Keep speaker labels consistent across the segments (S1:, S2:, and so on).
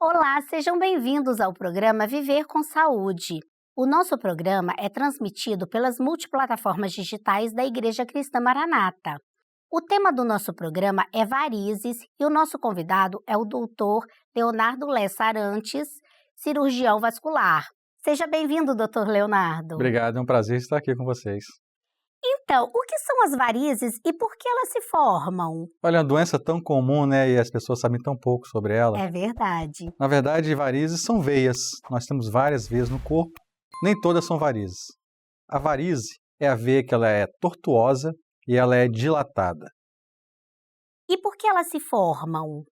S1: Olá, sejam bem-vindos ao programa Viver com Saúde. O nosso programa é transmitido pelas multiplataformas digitais da Igreja Cristã Maranata. O tema do nosso programa é varizes e o nosso convidado é o doutor Leonardo Lessa Arantes, cirurgião vascular. Seja bem-vindo, doutor Leonardo.
S2: Obrigado, é um prazer estar aqui com vocês.
S1: Então, o que são as varizes e por que elas se formam?
S2: Olha, é uma doença tão comum, né, e as pessoas sabem tão pouco sobre ela.
S1: É verdade.
S2: Na verdade, varizes são veias. Nós temos várias veias no corpo, nem todas são varizes. A varize é a veia que ela é tortuosa e ela é dilatada.
S1: E por que elas se formam?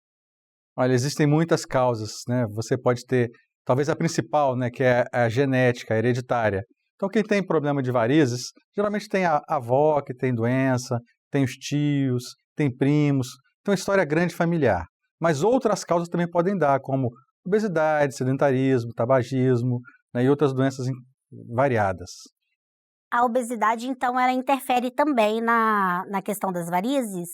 S2: Olha, existem muitas causas, né? Você pode ter, talvez a principal, né, que é a genética, a hereditária. Então, quem tem problema de varizes, geralmente tem a avó que tem doença, tem os tios, tem primos, tem uma história grande familiar. Mas outras causas também podem dar, como obesidade, sedentarismo, tabagismo, né, e outras doenças variadas.
S1: A obesidade, então, ela interfere também na questão das varizes?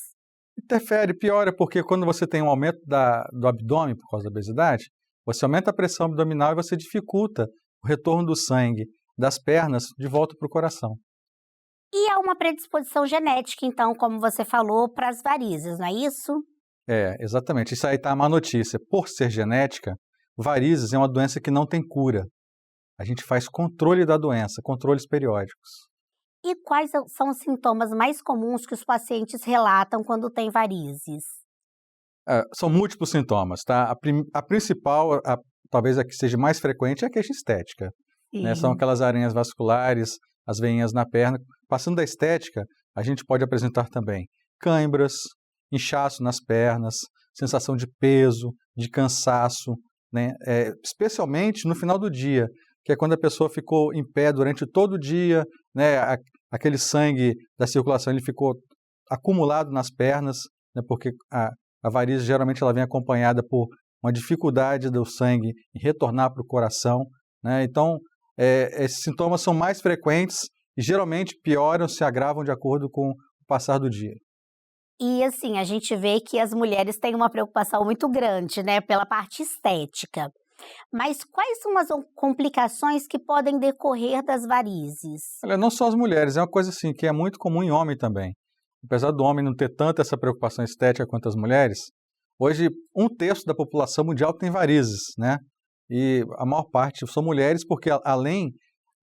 S2: Interfere, piora, porque quando você tem um aumento do abdômen por causa da obesidade, você aumenta a pressão abdominal e você dificulta o retorno do sangue das pernas de volta para o coração.
S1: E há uma predisposição genética, então, como você falou, para as varizes, não é isso?
S2: É, exatamente. Isso aí está a má notícia. Por ser genética, varizes é uma doença que não tem cura. A gente faz controle da doença, controles periódicos.
S1: E quais são os sintomas mais comuns que os pacientes relatam quando têm varizes?
S2: São múltiplos sintomas, tá? A principal, talvez a que seja mais frequente, é a queixa estética. Né? São aquelas aranhas vasculares, as veinhas na perna. Passando da estética, a gente pode apresentar também cãibras, inchaço nas pernas, sensação de peso, de cansaço, né? Especialmente no final do dia, que é quando a pessoa ficou em pé durante todo o dia, né? Aquele sangue da circulação ele ficou acumulado nas pernas, né? Porque a varize geralmente ela vem acompanhada por uma dificuldade do sangue em retornar para o coração, né? Então, esses sintomas são mais frequentes e geralmente pioram, se agravam de acordo com o passar do dia.
S1: E assim, a gente vê que as mulheres têm uma preocupação muito grande, né, pela parte estética. Mas quais são as complicações que podem decorrer das varizes?
S2: Olha, não só as mulheres, é uma coisa assim que é muito comum em homem também. Apesar do homem não ter tanta essa preocupação estética quanto as mulheres, hoje 1/3 da população mundial tem varizes, né? E a maior parte são mulheres porque além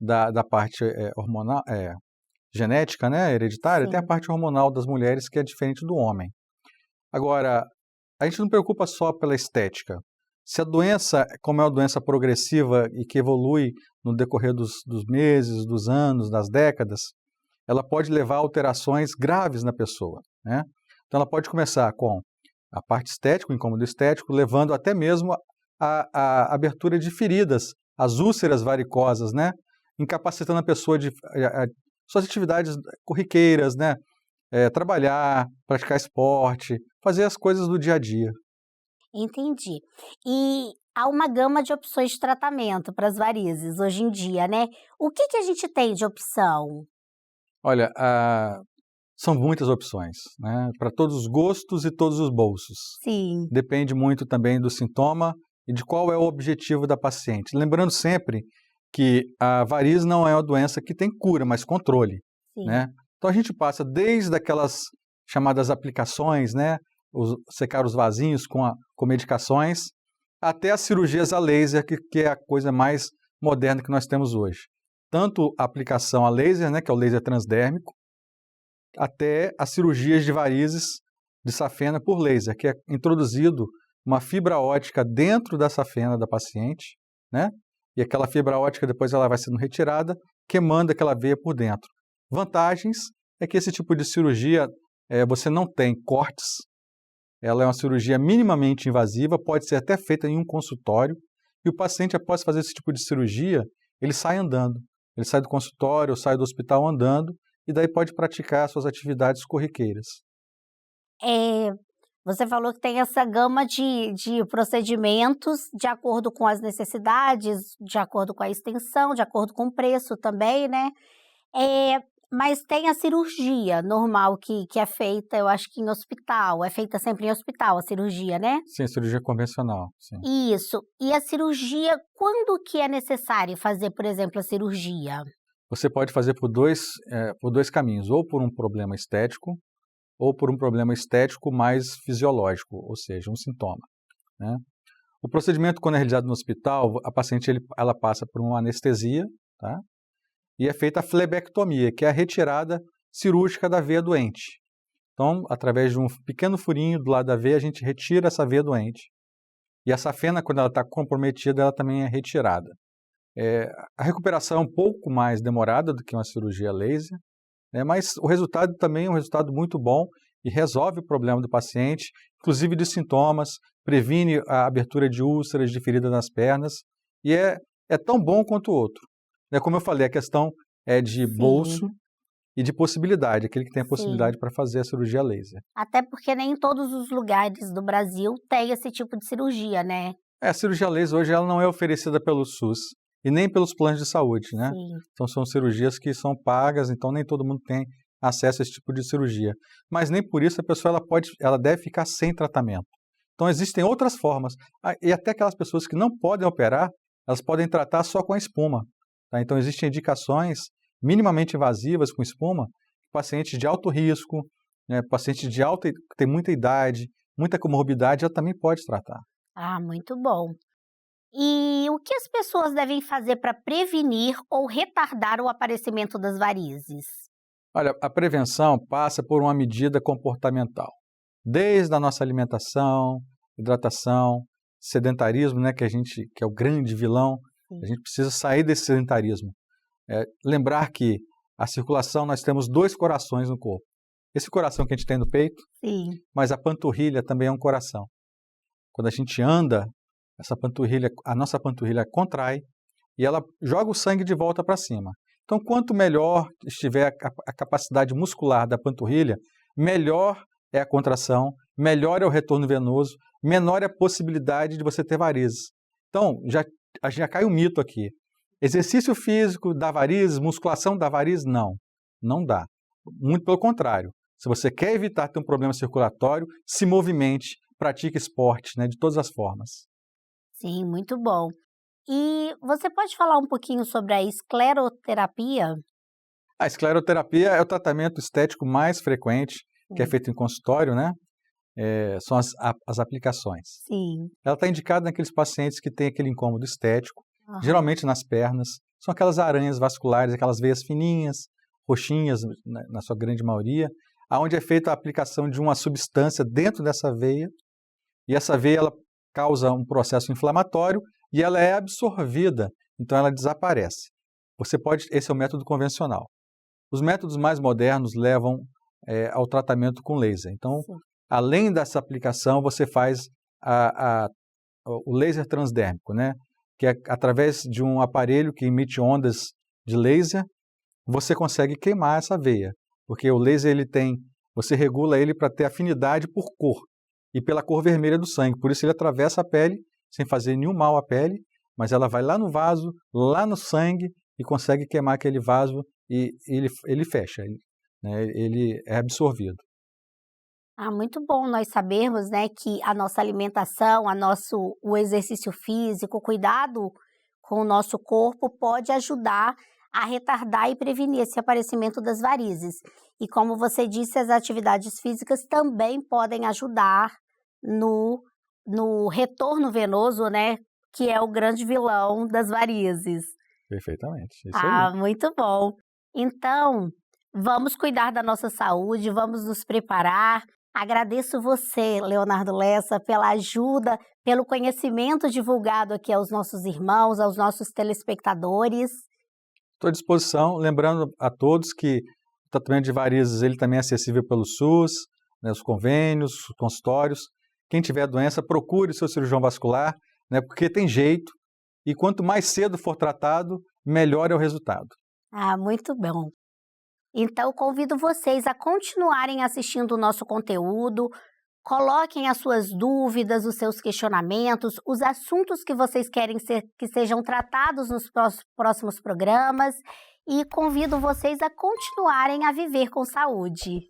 S2: da parte hormonal, genética, né, hereditária,
S1: Sim.
S2: tem a parte hormonal das mulheres que é diferente do homem. Agora, a gente não preocupa só pela estética. Se a doença, como é uma doença progressiva e que evolui no decorrer dos meses, dos anos, das décadas, ela pode levar a alterações graves na pessoa, né? Então ela pode começar com a parte estética, o incômodo estético, levando até mesmo a abertura de feridas, as úlceras varicosas, né? Incapacitando a pessoa de suas atividades corriqueiras, né? Trabalhar, praticar esporte, fazer as coisas do dia a dia.
S1: Entendi. E há uma gama de opções de tratamento para as varizes hoje em dia, né? O que a gente tem de opção?
S2: Olha, são muitas opções, né? Para todos os gostos e todos os bolsos.
S1: Sim.
S2: Depende muito também do sintoma e de qual é o objetivo da paciente. Lembrando sempre que a varize não é uma doença que tem cura, mas controle,
S1: Sim.
S2: né? Então a gente passa desde aquelas chamadas aplicações, né? Secar os vasinhos com medicações, até as cirurgias a laser, que é a coisa mais moderna que nós temos hoje. Tanto a aplicação a laser, né, que é o laser transdérmico, até as cirurgias de varizes de safena por laser, que é introduzido uma fibra ótica dentro da safena da paciente, né? E aquela fibra ótica depois ela vai sendo retirada, queimando aquela veia por dentro. Vantagens é que esse tipo de cirurgia, você não tem cortes, ela é uma cirurgia minimamente invasiva, pode ser até feita em um consultório, e o paciente, após fazer esse tipo de cirurgia, ele sai andando. Ele sai do consultório, ou sai do hospital andando, e daí pode praticar suas atividades corriqueiras.
S1: Você falou que tem essa gama de procedimentos de acordo com as necessidades, de acordo com a extensão, de acordo com o preço também, né? É, mas tem a cirurgia normal que é feita, eu acho que em hospital, é feita sempre em hospital a cirurgia, né?
S2: Sim, cirurgia convencional, sim.
S1: Isso. E a cirurgia, quando que é necessário fazer, por exemplo, a cirurgia?
S2: Você pode fazer por dois caminhos, ou por um problema estético, ou por um problema estético mais fisiológico, ou seja, um sintoma, né? O procedimento, quando é realizado no hospital, a paciente ela passa por uma anestesia, tá? E é feita a flebectomia, que é a retirada cirúrgica da veia doente. Então, através de um pequeno furinho do lado da veia, a gente retira essa veia doente. E a safena, quando ela está comprometida, ela também é retirada. A recuperação é um pouco mais demorada do que uma cirurgia laser, né, mas o resultado também é um resultado muito bom e resolve o problema do paciente, inclusive de sintomas, previne a abertura de úlceras, de ferida nas pernas, e é tão bom quanto o outro. Como eu falei, a questão é de bolso
S1: Sim,
S2: e de possibilidade, aquele que tem a
S1: sim.
S2: possibilidade para fazer a cirurgia laser.
S1: Até porque nem em todos os lugares do Brasil tem esse tipo de cirurgia, né?
S2: A cirurgia laser hoje ela não é oferecida pelo SUS e nem pelos planos de saúde, né?
S1: Sim.
S2: Então são cirurgias que são pagas, então nem todo mundo tem acesso a esse tipo de cirurgia. Mas nem por isso a pessoa ela deve ficar sem tratamento. Então existem outras formas. E até aquelas pessoas que não podem operar, elas podem tratar só com a espuma. Tá? Então existem indicações minimamente invasivas com espuma, pacientes de alto risco, né, pacientes que têm muita idade, muita comorbidade, ela também pode tratar.
S1: Ah, muito bom. E o que as pessoas devem fazer para prevenir ou retardar o aparecimento das varizes?
S2: Olha, a prevenção passa por uma medida comportamental. Desde a nossa alimentação, hidratação, sedentarismo, né, que é o grande vilão, a
S1: Sim.
S2: gente precisa sair desse sedentarismo. Lembrar que a circulação, nós temos dois corações no corpo. Esse coração que a gente tem no peito,
S1: Sim.
S2: mas a panturrilha também é um coração. Quando a gente anda, a nossa panturrilha contrai e ela joga o sangue de volta para cima. Então, quanto melhor estiver a capacidade muscular da panturrilha, melhor é a contração, melhor é o retorno venoso, menor é a possibilidade de você ter varizes. Então, já cai um mito aqui. Exercício físico dá varizes, musculação dá varizes? Não, não dá. Muito pelo contrário. Se você quer evitar ter um problema circulatório, se movimente, pratique esporte, né, de todas as formas.
S1: Sim, muito bom. E você pode falar um pouquinho sobre a escleroterapia?
S2: A escleroterapia é o tratamento estético mais frequente, que é
S1: Sim.
S2: feito em consultório, né? São as aplicações.
S1: Sim.
S2: Ela está indicada naqueles pacientes que têm aquele incômodo estético,
S1: Aham.
S2: geralmente nas pernas. São aquelas aranhas vasculares, aquelas veias fininhas, roxinhas, na sua grande maioria, aonde é feita a aplicação de uma substância dentro dessa veia, e essa veia ela causa um processo inflamatório e ela é absorvida, então ela desaparece. Esse é o método convencional. Os métodos mais modernos levam ao tratamento com laser. Então,
S1: Sim.
S2: além dessa aplicação, você faz o laser transdérmico, né? Que é através de um aparelho que emite ondas de laser, você consegue queimar essa veia, porque o laser você regula ele para ter afinidade por cor e pela cor vermelha do sangue. Por isso ele atravessa a pele sem fazer nenhum mal à pele, mas ela vai lá no vaso, lá no sangue e consegue queimar aquele vaso e ele fecha, né? Ele é absorvido.
S1: Ah, muito bom nós sabermos, né, que a nossa alimentação, o exercício físico, o cuidado com o nosso corpo pode ajudar a retardar e prevenir esse aparecimento das varizes. E como você disse, as atividades físicas também podem ajudar no, no retorno venoso, né, que é o grande vilão das varizes.
S2: Perfeitamente, isso aí.
S1: Ah, muito bom. Então, vamos cuidar da nossa saúde, vamos nos preparar. Agradeço você, Leonardo Lessa, pela ajuda, pelo conhecimento divulgado aqui aos nossos irmãos, aos nossos telespectadores.
S2: Estou à disposição, lembrando a todos que o tratamento de varizes ele também é acessível pelo SUS, né, os convênios, os consultórios. Quem tiver doença, procure o seu cirurgião vascular, né, porque tem jeito, e quanto mais cedo for tratado, melhor é o resultado.
S1: Ah, muito bom. Então, convido vocês a continuarem assistindo o nosso conteúdo. Coloquem as suas dúvidas, os seus questionamentos, os assuntos que vocês querem que sejam tratados nos próximos programas e convido vocês a continuarem a viver com saúde.